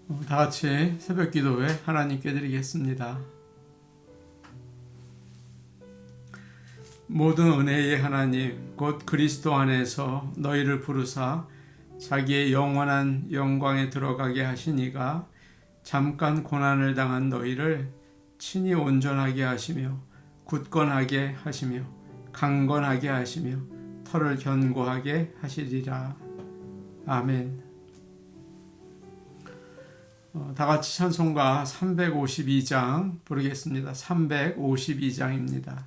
다 같이 새벽 기도회 하나님께 드리겠습니다. 모든 은혜의 하나님 곧 그리스도 안에서 너희를 부르사 자기의 영원한 영광에 들어가게 하시니가 잠깐 고난을 당한 너희를 친히 온전하게 하시며 굳건하게 하시며 강건하게 하시며 터를 견고하게 하시리라. 아멘. 다 같이 찬송가 352장 부르겠습니다. 352장입니다.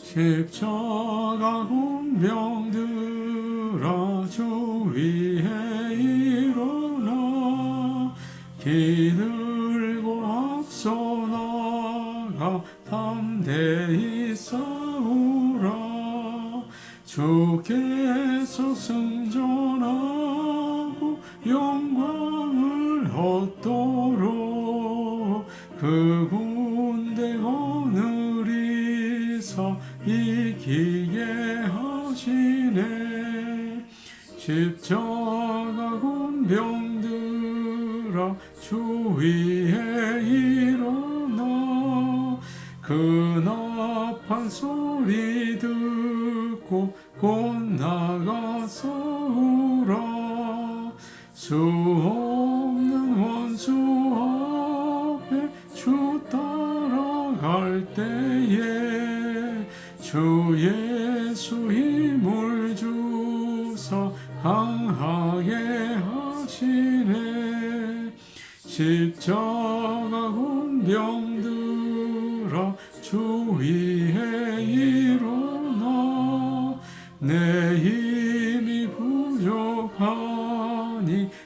십자가 군병들아 주 위에 일어나 기들고 앞서 나가 담대히 싸우라. 주께서 승전하고 영광을 얻도록 그 군대 거느리사 이기게 하시네. 십자가 군병들아 주 위에 일어나 그 나팔 소리 듣고 곧 나가 싸우라. 수 없는 원수 앞에 주 따라갈 때에 주 예수 힘을 주사 강하게 하시네. 십자가 군병들아 주 위에 일어나 내 힘이 부족하니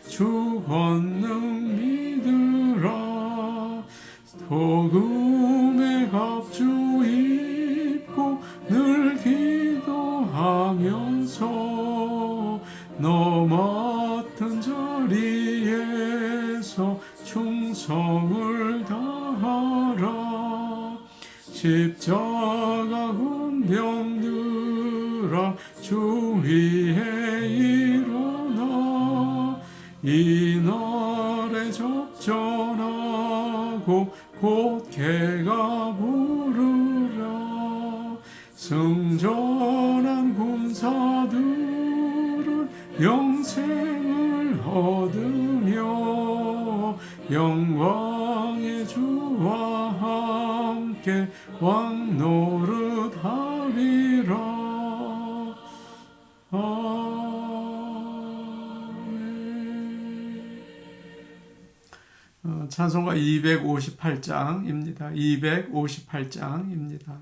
주 권능 믿으라. 복음의 갑주 입고 늘 기도하면서 너 맡은 자리에서 충성을 다하라. 십자가 군병들아 주 위에 일어나 이날에 접전하고 곧 개가 부르라. 승전한 군사들은 영생을 얻으며 영광의 주와 함께 왕 노릇하리라. 찬송가 258장입니다. 258장입니다.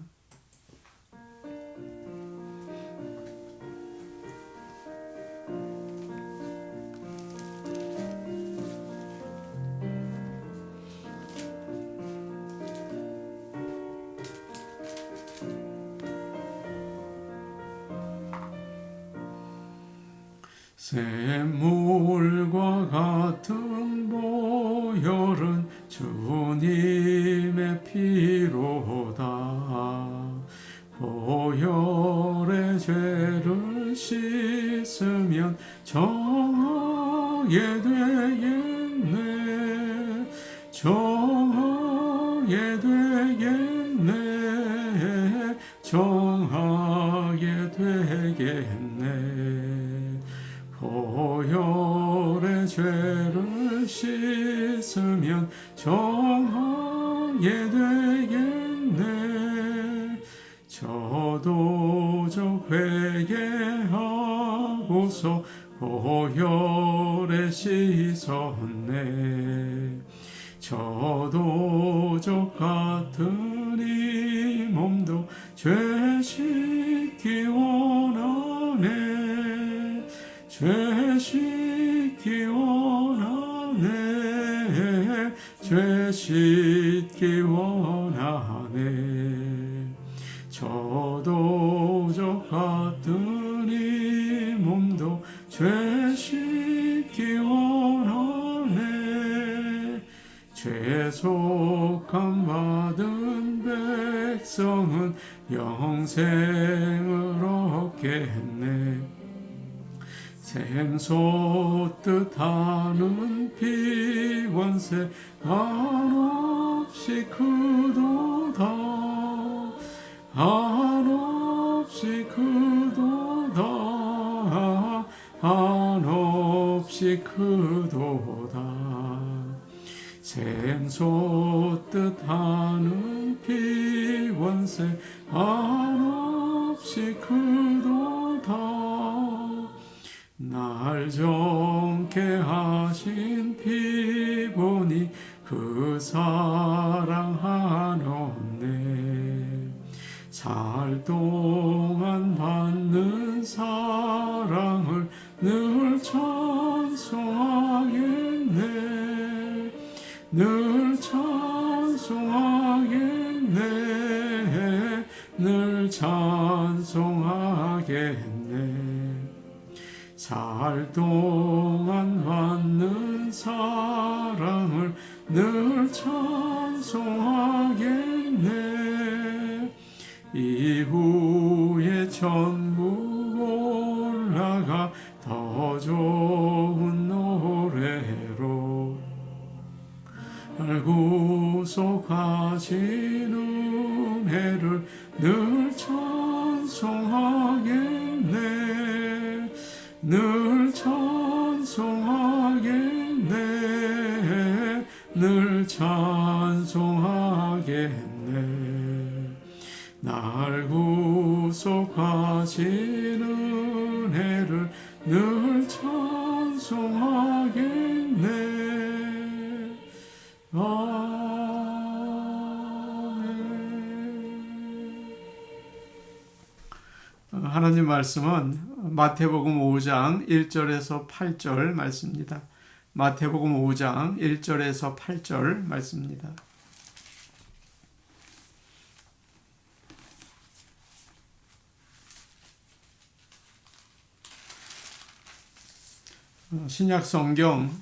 샘물과 같은 보혈은 주님의 피로다. 보혈의 죄를 씻으면 정하게 되겠네. 정하게 되겠네. 정하게 되겠네. 보혈의 죄를 씻으면 정하게 되겠네. 저도적 회개하고서 보혈에 씻었네. 저도적 같은 이 몸도 죄 씻기 원하네. 죄 씻기 원하네. 죄 씻기 원하네. 저도적 같은 이 몸도 죄 씻기 영생을 얻겠네. 샘솟듯 하는 피원세 한없이 크도다. 한없이 크도다. 한없이 크도다. 샘솟듯 하는 피원세 한없이 크도다. 날 정케 하신 피 보니 그 사랑 한없네. 살 동안 받는 사랑을 늘 찬송하겠네. 늘 찬송하겠네. 늘 찬송하겠네. 살 동안 받는 사랑을 늘 찬송하겠네. 이후에 천국 올라가 더 좋은 노래로 날 구속하신 은혜를 늘 찬송하겠네. 늘 찬송하겠네. 늘 찬송하겠네. 날 구속하신 은혜를 늘 찬송하겠네. 아멘. 하나님 말씀은 마태복음 5장 1절에서 8절 말씀입니다. 마태복음 5장 1절에서 8절 말씀입니다. 신약성경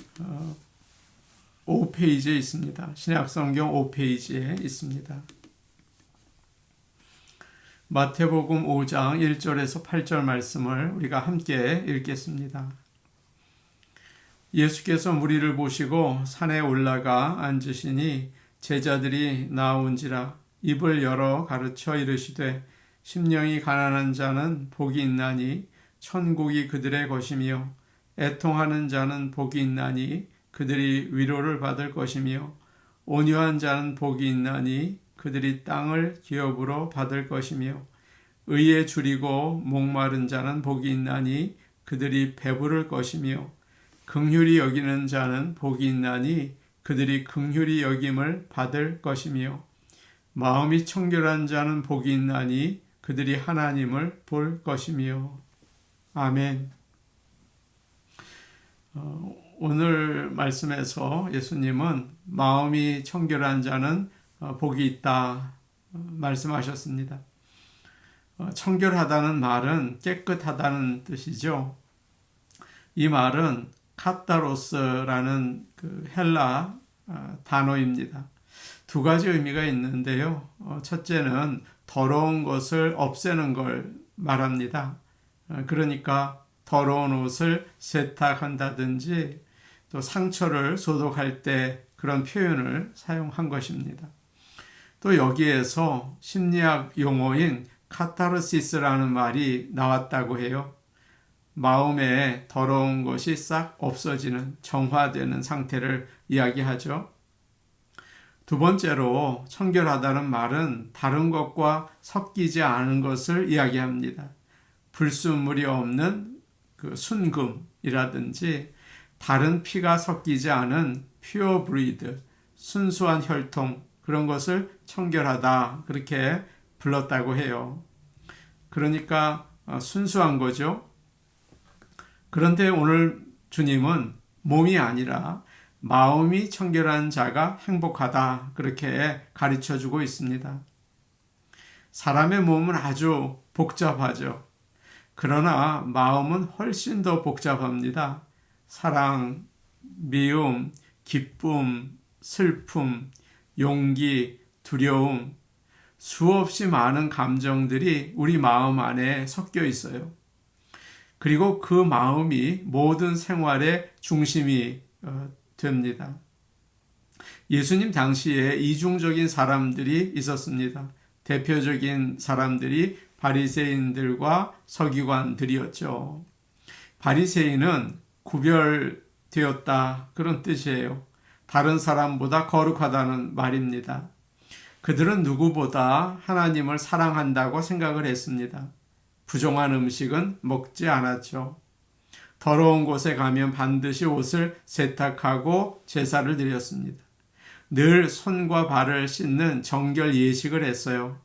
5페이지에 있습니다. 신약성경 5페이지에 있습니다. 마태복음 5장 1절에서 8절 말씀을 우리가 함께 읽겠습니다. 예수께서 무리를 보시고 산에 올라가 앉으시니 제자들이 나온지라 입을 열어 가르쳐 이르시되 심령이 가난한 자는 복이 있나니 천국이 그들의 것이며 애통하는 자는 복이 있나니 그들이 위로를 받을 것이며 온유한 자는 복이 있나니 그들이 땅을 기업으로 받을 것이며 의에 줄이고 목마른 자는 복이 있나니 그들이 배부를 것이며 긍휼히 여기는 자는 복이 있나니 그들이 긍휼히 여김을 받을 것이며 마음이 청결한 자는 복이 있나니 그들이 하나님을 볼 것이며. 아멘. 오늘 말씀에서 예수님은 마음이 청결한 자는 복이 있다 말씀하셨습니다. 청결하다는 말은 깨끗하다는 뜻이죠. 이 말은 카타로스라는 그 헬라 단어입니다. 두 가지 의미가 있는데요. 첫째는 더러운 것을 없애는 걸 말합니다. 그러니까 더러운 옷을 세탁한다든지 또 상처를 소독할 때 그런 표현을 사용한 것입니다. 또 여기에서 심리학 용어인 카타르시스라는 말이 나왔다고 해요. 마음에 더러운 것이 싹 없어지는, 정화되는 상태를 이야기하죠. 두 번째로 청결하다는 말은 다른 것과 섞이지 않은 것을 이야기합니다. 불순물이 없는 그 순금이라든지 다른 피가 섞이지 않은 퓨어 브리드, 순수한 혈통, 그런 것을 청결하다 그렇게 불렀다고 해요. 그러니까 순수한 거죠. 그런데 오늘 주님은 몸이 아니라 마음이 청결한 자가 행복하다 그렇게 가르쳐주고 있습니다. 사람의 몸은 아주 복잡하죠. 그러나 마음은 훨씬 더 복잡합니다. 사랑, 미움, 기쁨, 슬픔, 용기, 두려움, 수없이 많은 감정들이 우리 마음 안에 섞여 있어요. 그리고 그 마음이 모든 생활의 중심이 됩니다. 예수님 당시에 이중적인 사람들이 있었습니다. 대표적인 사람들이 바리새인들과 서기관들이었죠. 바리새인은 구별되었다 그런 뜻이에요. 다른 사람보다 거룩하다는 말입니다. 그들은 누구보다 하나님을 사랑한다고 생각을 했습니다. 부정한 음식은 먹지 않았죠. 더러운 곳에 가면 반드시 옷을 세탁하고 제사를 드렸습니다. 늘 손과 발을 씻는 정결 예식을 했어요.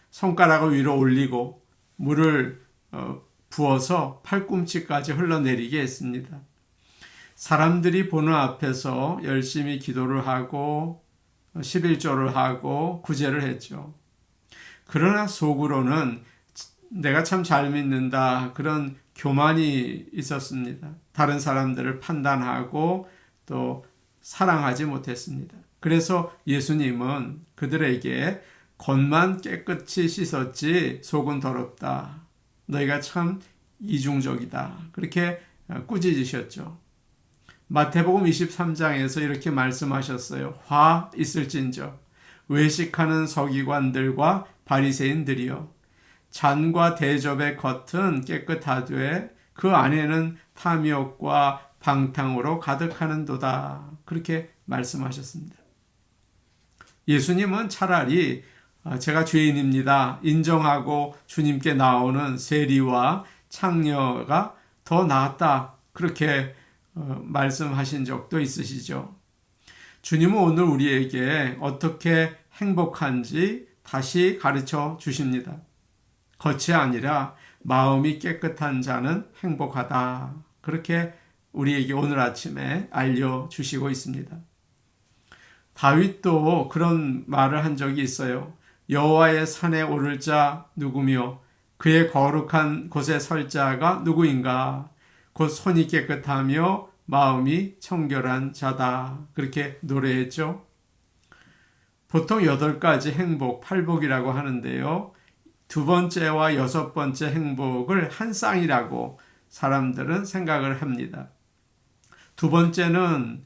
손가락을 위로 올리고 물을 부어서 팔꿈치까지 흘러내리게 했습니다. 사람들이 보는 앞에서 열심히 기도를 하고 11조를 하고 구제를 했죠. 그러나 속으로는 내가 참 잘 믿는다 그런 교만이 있었습니다. 다른 사람들을 판단하고 또 사랑하지 못했습니다. 그래서 예수님은 그들에게 겉만 깨끗이 씻었지 속은 더럽다. 너희가 참 이중적이다. 그렇게 꾸짖으셨죠. 마태복음 23장에서 이렇게 말씀하셨어요. 화 있을진저 외식하는 서기관들과 바리새인들이여 잔과 대접의 겉은 깨끗하되 그 안에는 탐욕과 방탕으로 가득하는도다. 그렇게 말씀하셨습니다. 예수님은 차라리 제가 죄인입니다 인정하고 주님께 나오는 세리와 창녀가 더 낫다 그렇게 말씀하신 적도 있으시죠. 주님은 오늘 우리에게 어떻게 행복한지 다시 가르쳐 주십니다. 겉이 아니라 마음이 깨끗한 자는 행복하다. 그렇게 우리에게 오늘 아침에 알려주시고 있습니다. 다윗도 그런 말을 한 적이 있어요. 여호와의 산에 오를 자 누구며 그의 거룩한 곳에 설 자가 누구인가? 곧 손이 깨끗하며 마음이 청결한 자다. 그렇게 노래했죠. 보통 8가지 행복, 팔복이라고 하는데요. 2번째와 6번째 행복을 한 쌍이라고 사람들은 생각을 합니다. 2번째는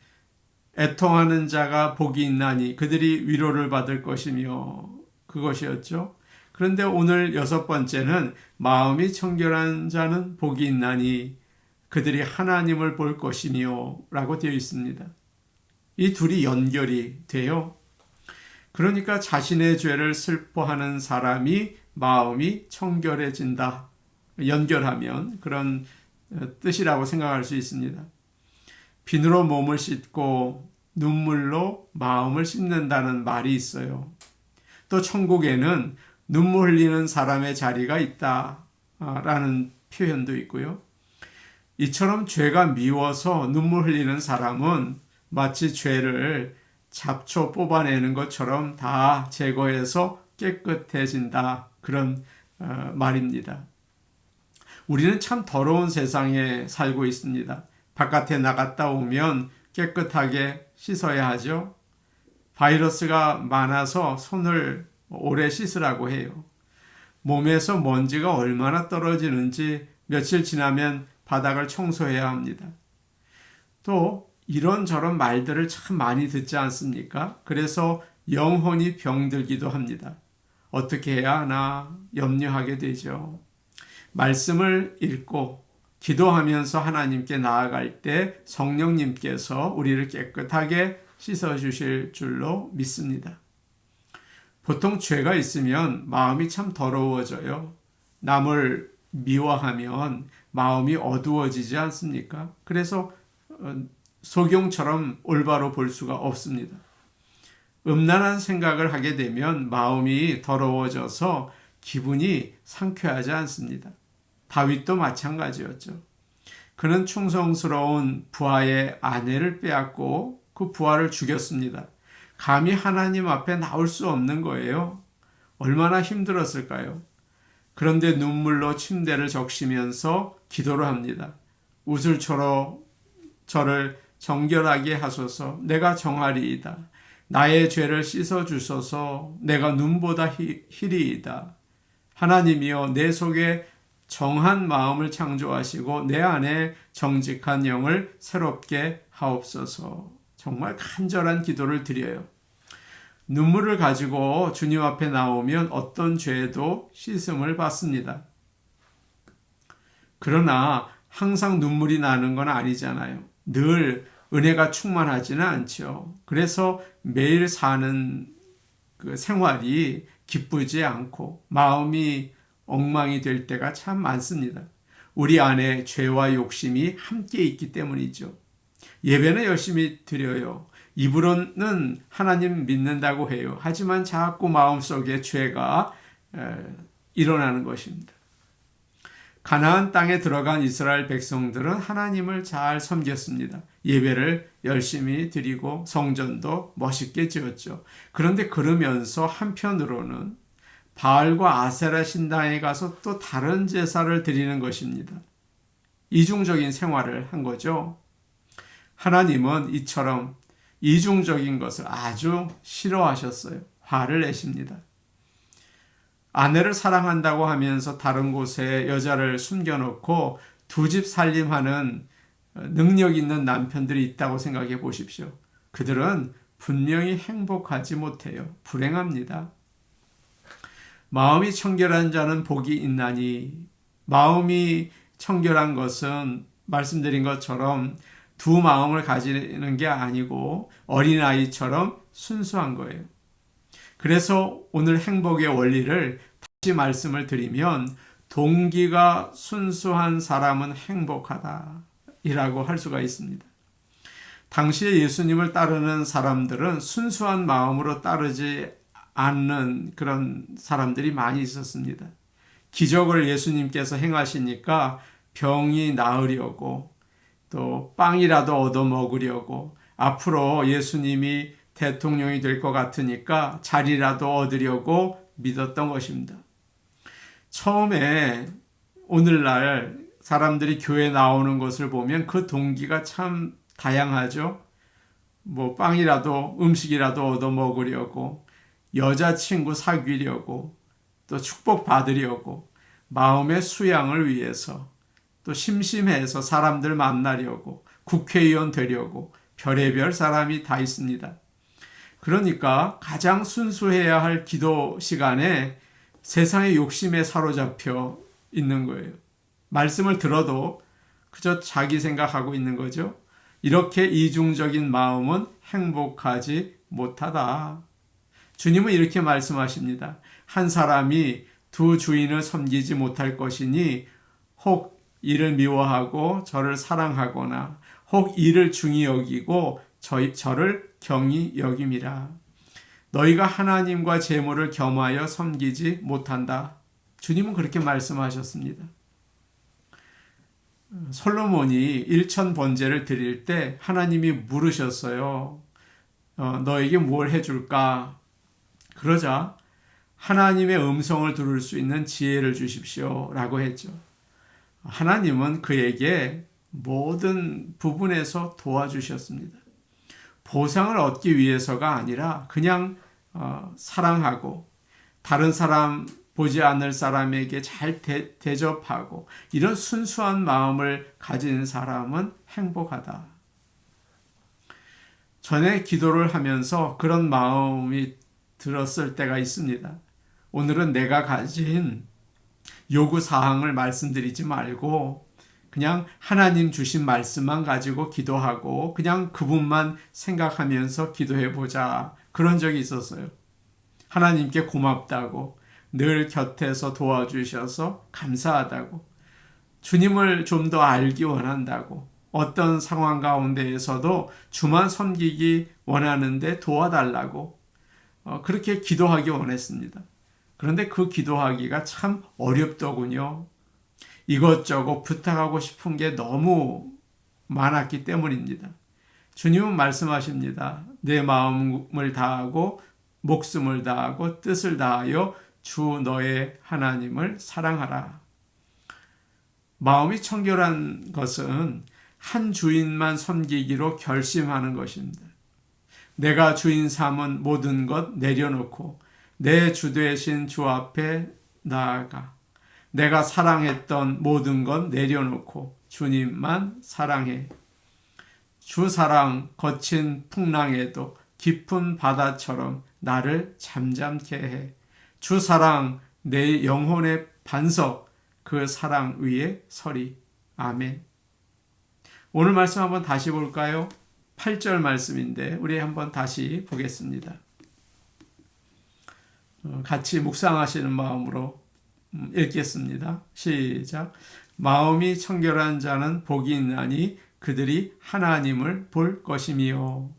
애통하는 자가 복이 있나니 그들이 위로를 받을 것이며 그것이었죠. 그런데 오늘 6번째는 마음이 청결한 자는 복이 있나니 그들이 하나님을 볼 것이며 라고 되어 있습니다. 이 둘이 연결이 돼요. 그러니까 자신의 죄를 슬퍼하는 사람이 마음이 청결해진다. 연결하면 그런 뜻이라고 생각할 수 있습니다. 비누로 몸을 씻고 눈물로 마음을 씻는다는 말이 있어요. 또 천국에는 눈물 흘리는 사람의 자리가 있다라는 표현도 있고요. 이처럼 죄가 미워서 눈물 흘리는 사람은 마치 죄를 잡초 뽑아내는 것처럼 다 제거해서 깨끗해진다. 그런 말입니다. 우리는 참 더러운 세상에 살고 있습니다. 바깥에 나갔다 오면 깨끗하게 씻어야 하죠. 바이러스가 많아서 손을 오래 씻으라고 해요. 몸에서 먼지가 얼마나 떨어지는지 며칠 지나면 바닥을 청소해야 합니다. 또 이런저런 말들을 참 많이 듣지 않습니까? 그래서 영혼이 병들기도 합니다. 어떻게 해야 하나 염려하게 되죠. 말씀을 읽고 기도하면서 하나님께 나아갈 때 성령님께서 우리를 깨끗하게 씻어주실 줄로 믿습니다. 보통 죄가 있으면 마음이 참 더러워져요. 남을 미워하면 마음이 어두워지지 않습니까? 그래서 소경처럼 올바로 볼 수가 없습니다. 음란한 생각을 하게 되면 마음이 더러워져서 기분이 상쾌하지 않습니다. 다윗도 마찬가지였죠. 그는 충성스러운 부하의 아내를 빼앗고 그 부하를 죽였습니다. 감히 하나님 앞에 나올 수 없는 거예요. 얼마나 힘들었을까요? 그런데 눈물로 침대를 적시면서 기도를 합니다. 우슬초로 저를 정결하게 하소서. 내가 정하리이다. 나의 죄를 씻어주소서. 내가 눈보다 희리이다. 하나님이여, 내 속에 정한 마음을 창조하시고 내 안에 정직한 영을 새롭게 하옵소서. 정말 간절한 기도를 드려요. 눈물을 가지고 주님 앞에 나오면 어떤 죄도 씻음을 받습니다. 그러나 항상 눈물이 나는 건 아니잖아요. 늘 은혜가 충만하지는 않죠. 그래서 매일 사는 그 생활이 기쁘지 않고 마음이 엉망이 될 때가 참 많습니다. 우리 안에 죄와 욕심이 함께 있기 때문이죠. 예배는 열심히 드려요. 입으로는 하나님 믿는다고 해요. 하지만 자꾸 마음속에 죄가 일어나는 것입니다. 가나안 땅에 들어간 이스라엘 백성들은 하나님을 잘 섬겼습니다. 예배를 열심히 드리고 성전도 멋있게 지었죠. 그런데 그러면서 한편으로는 바알과 아세라 신당에 가서 또 다른 제사를 드리는 것입니다. 이중적인 생활을 한 거죠. 하나님은 이처럼 이중적인 것을 아주 싫어하셨어요. 화를 내십니다. 아내를 사랑한다고 하면서 다른 곳에 여자를 숨겨놓고 두 집 살림하는 능력 있는 남편들이 있다고 생각해 보십시오. 그들은 분명히 행복하지 못해요. 불행합니다. 마음이 청결한 자는 복이 있나니, 마음이 청결한 것은 말씀드린 것처럼 두 마음을 가지는 게 아니고 어린아이처럼 순수한 거예요. 그래서 오늘 행복의 원리를 다시 말씀을 드리면 동기가 순수한 사람은 행복하다 이라고 할 수가 있습니다. 당시에 예수님을 따르는 사람들은 순수한 마음으로 따르지 않는 그런 사람들이 많이 있었습니다. 기적을 예수님께서 행하시니까 병이 나으려고 또 빵이라도 얻어 먹으려고 앞으로 예수님이 대통령이 될 것 같으니까 자리라도 얻으려고 믿었던 것입니다. 처음에 오늘날 사람들이 교회 나오는 것을 보면 그 동기가 참 다양하죠. 뭐 빵이라도 음식이라도 얻어 먹으려고, 여자친구 사귀려고, 또 축복 받으려고, 마음의 수양을 위해서, 또 심심해서 사람들 만나려고, 국회의원 되려고, 별의별 사람이 다 있습니다. 그러니까 가장 순수해야 할 기도 시간에 세상의 욕심에 사로잡혀 있는 거예요. 말씀을 들어도 그저 자기 생각하고 있는 거죠. 이렇게 이중적인 마음은 행복하지 못하다. 주님은 이렇게 말씀하십니다. 한 사람이 두 주인을 섬기지 못할 것이니 혹 이를 미워하고 저를 사랑하거나 혹 이를 중히 여기고 저를 경히 여김이라. 너희가 하나님과 재물을 겸하여 섬기지 못한다. 주님은 그렇게 말씀하셨습니다. 솔로몬이 1000번제를 드릴 때 하나님이 물으셨어요. 너에게 뭘 해줄까? 그러자 하나님의 음성을 들을 수 있는 지혜를 주십시오 라고 했죠. 하나님은 그에게 모든 부분에서 도와주셨습니다. 보상을 얻기 위해서가 아니라 그냥 사랑하고 다른 사람 보지 않을 사람에게 잘 대접하고 이런 순수한 마음을 가진 사람은 행복하다. 전에 기도를 하면서 그런 마음이 들었을 때가 있습니다. 오늘은 내가 가진 요구사항을 말씀드리지 말고 그냥 하나님 주신 말씀만 가지고 기도하고 그냥 그분만 생각하면서 기도해보자. 그런 적이 있었어요. 하나님께 고맙다고, 늘 곁에서 도와주셔서 감사하다고, 주님을 좀 더 알기 원한다고, 어떤 상황 가운데에서도 주만 섬기기 원하는데 도와달라고 그렇게 기도하기 원했습니다. 그런데 그 기도하기가 참 어렵더군요. 이것저것 부탁하고 싶은 게 너무 많았기 때문입니다. 주님은 말씀하십니다. 내 마음을 다하고 목숨을 다하고 뜻을 다하여 주 너의 하나님을 사랑하라. 마음이 청결한 것은 한 주인만 섬기기로 결심하는 것입니다. 내가 주인 삼은 모든 것 내려놓고 내 주 되신 주 앞에 나아가 내가 사랑했던 모든 것 내려놓고 주님만 사랑해. 주 사랑 거친 풍랑에도 깊은 바다처럼 나를 잠잠케 해. 주 사랑 내 영혼의 반석 그 사랑 위에 서리. 아멘. 오늘 말씀 한번 다시 볼까요? 8절 말씀인데 우리 한번 다시 보겠습니다. 같이 묵상하시는 마음으로 읽겠습니다. 시작. 마음이 청결한 자는 복이 있나니 그들이 하나님을 볼 것이미요.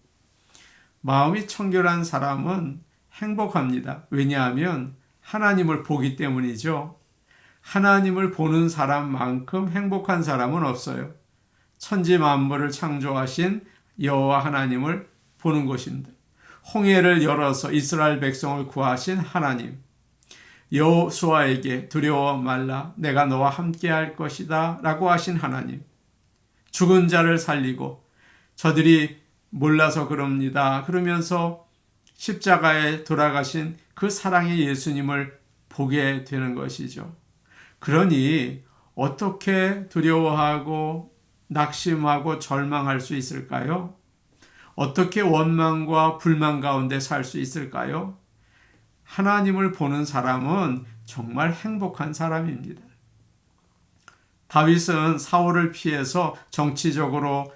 마음이 청결한 사람은 행복합니다. 왜냐하면 하나님을 보기 때문이죠. 하나님을 보는 사람만큼 행복한 사람은 없어요. 천지 만물을 창조하신 여호와 하나님을 보는 것입니다. 홍해를 열어서 이스라엘 백성을 구하신 하나님, 여호수아에게 두려워 말라 내가 너와 함께 할 것이다 라고 하신 하나님, 죽은 자를 살리고 저들이 몰라서 그럽니다 그러면서 십자가에 돌아가신 그 사랑의 예수님을 보게 되는 것이죠. 그러니 어떻게 두려워하고 낙심하고 절망할 수 있을까요? 어떻게 원망과 불만 가운데 살 수 있을까요? 하나님을 보는 사람은 정말 행복한 사람입니다. 다윗은 사울을 피해서 정치적으로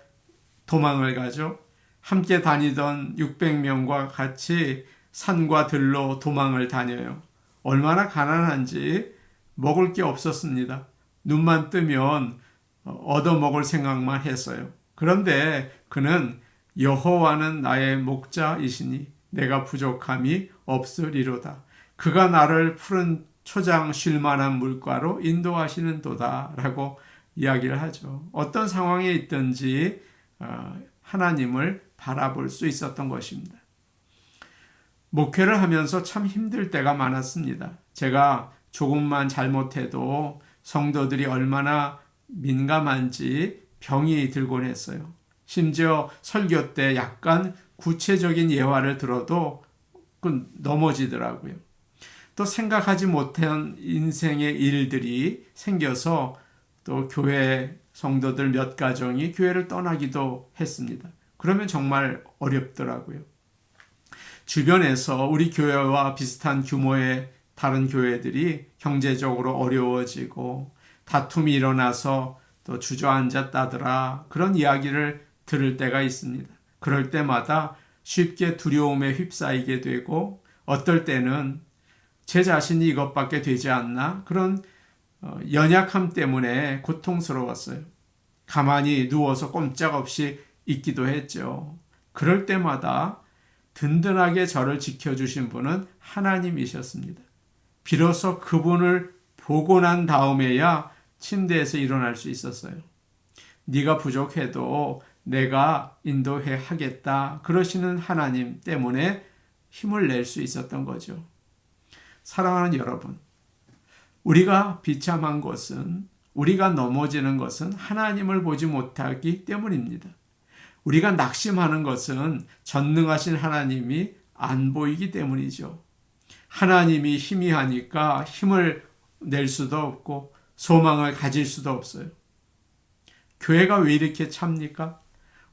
도망을 가죠. 함께 다니던 600명과 같이 산과 들로 도망을 다녀요. 얼마나 가난한지 먹을 게 없었습니다. 눈만 뜨면 얻어먹을 생각만 했어요. 그런데 그는 여호와는 나의 목자이시니 내가 부족함이 없으리로다. 그가 나를 푸른 초장 쉴 만한 물가로 인도하시는 도다 라고 이야기를 하죠. 어떤 상황에 있든지 하나님을 바라볼 수 있었던 것입니다. 목회를 하면서 참 힘들 때가 많았습니다. 제가 조금만 잘못해도 성도들이 얼마나 민감한지 병이 들곤 했어요. 심지어 설교 때 약간 구체적인 예화를 들어도 넘어지더라고요. 또 생각하지 못한 인생의 일들이 생겨서 또 교회 성도들 몇 가정이 교회를 떠나기도 했습니다. 그러면 정말 어렵더라고요. 주변에서 우리 교회와 비슷한 규모의 다른 교회들이 경제적으로 어려워지고 다툼이 일어나서 또 주저앉았다더라 그런 이야기를 들을 때가 있습니다. 그럴 때마다 쉽게 두려움에 휩싸이게 되고 어떨 때는 제 자신이 이것밖에 되지 않나 그런 연약함 때문에 고통스러웠어요. 가만히 누워서 꼼짝없이 있기도 했죠. 그럴 때마다 든든하게 저를 지켜주신 분은 하나님이셨습니다. 비로소 그분을 보고 난 다음에야 침대에서 일어날 수 있었어요. 네가 부족해도 내가 인도해 하겠다 그러시는 하나님 때문에 힘을 낼 수 있었던 거죠. 사랑하는 여러분, 우리가 비참한 것은 우리가 넘어지는 것은 하나님을 보지 못하기 때문입니다. 우리가 낙심하는 것은 전능하신 하나님이 안 보이기 때문이죠. 하나님이 희미하니까 힘을 낼 수도 없고 소망을 가질 수도 없어요. 교회가 왜 이렇게 찹니까?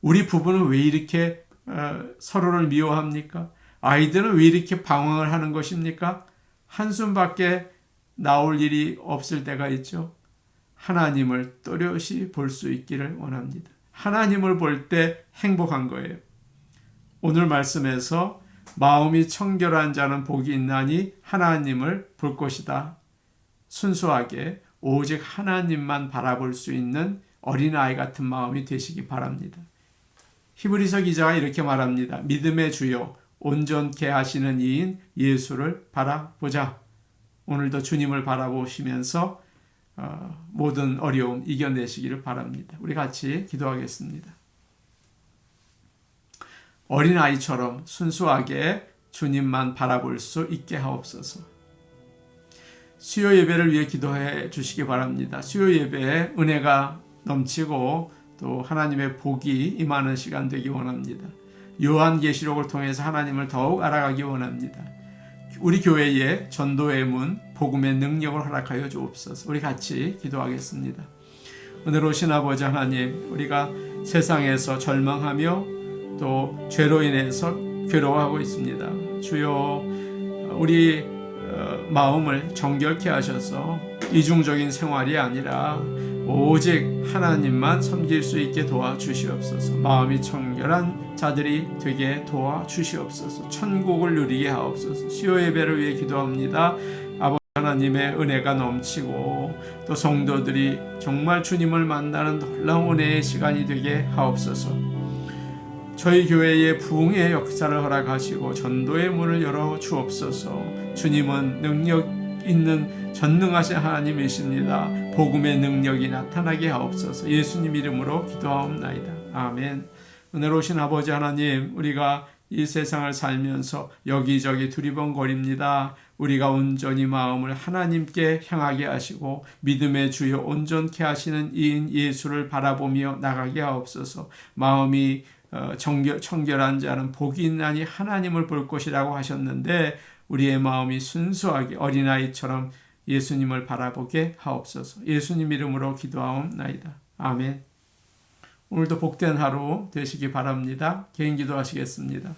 우리 부부는 왜 이렇게 서로를 미워합니까? 아이들은 왜 이렇게 방황을 하는 것입니까? 한숨밖에 나올 일이 없을 때가 있죠. 하나님을 또렷이 볼 수 있기를 원합니다. 하나님을 볼 때 행복한 거예요. 오늘 말씀에서 마음이 청결한 자는 복이 있나니 하나님을 볼 것이다. 순수하게 오직 하나님만 바라볼 수 있는 어린아이 같은 마음이 되시기 바랍니다. 히브리서 기자가 이렇게 말합니다. 믿음의 주요 온전케 하시는 이인 예수를 바라보자. 오늘도 주님을 바라보시면서 모든 어려움 이겨내시기를 바랍니다. 우리 같이 기도하겠습니다. 어린아이처럼 순수하게 주님만 바라볼 수 있게 하옵소서. 수요 예배를 위해 기도해 주시기 바랍니다. 수요 예배에 은혜가 넘치고 또 하나님의 복이 임하는 시간 되기 원합니다. 요한계시록을 통해서 하나님을 더욱 알아가기 원합니다. 우리 교회에 전도의 문, 복음의 능력을 허락하여 주옵소서. 우리 같이 기도하겠습니다. 오늘 오신 아버지 하나님, 우리가 세상에서 절망하며 또 죄로 인해서 괴로워하고 있습니다. 주여, 우리 마음을 정결케 하셔서 이중적인 생활이 아니라 오직 하나님만 섬길 수 있게 도와주시옵소서. 마음이 청결한 자들이 되게 도와주시옵소서. 천국을 누리게 하옵소서. 수요 예배를 위해 기도합니다. 아버지 하나님의 은혜가 넘치고 또 성도들이 정말 주님을 만나는 놀라운 은혜의 시간이 되게 하옵소서. 저희 교회에 부흥의 역사를 허락하시고 전도의 문을 열어 주옵소서. 주님은 능력 있는 전능하신 하나님이십니다. 복음의 능력이 나타나게 하옵소서. 예수님 이름으로 기도하옵나이다. 아멘. 은혜로 오신 아버지 하나님, 우리가 이 세상을 살면서 여기저기 두리번거립니다. 우리가 온전히 마음을 하나님께 향하게 하시고 믿음의 주요 온전케 하시는 이인 예수를 바라보며 나가게 하옵소서. 마음이 청결한 자는 복이 있나니 하나님을 볼 것이라고 하셨는데 우리의 마음이 순수하게 어린아이처럼 예수님을 바라보게 하옵소서. 예수님 이름으로 기도하옵나이다. 아멘. 오늘도 복된 하루 되시기 바랍니다. 개인 기도하시겠습니다.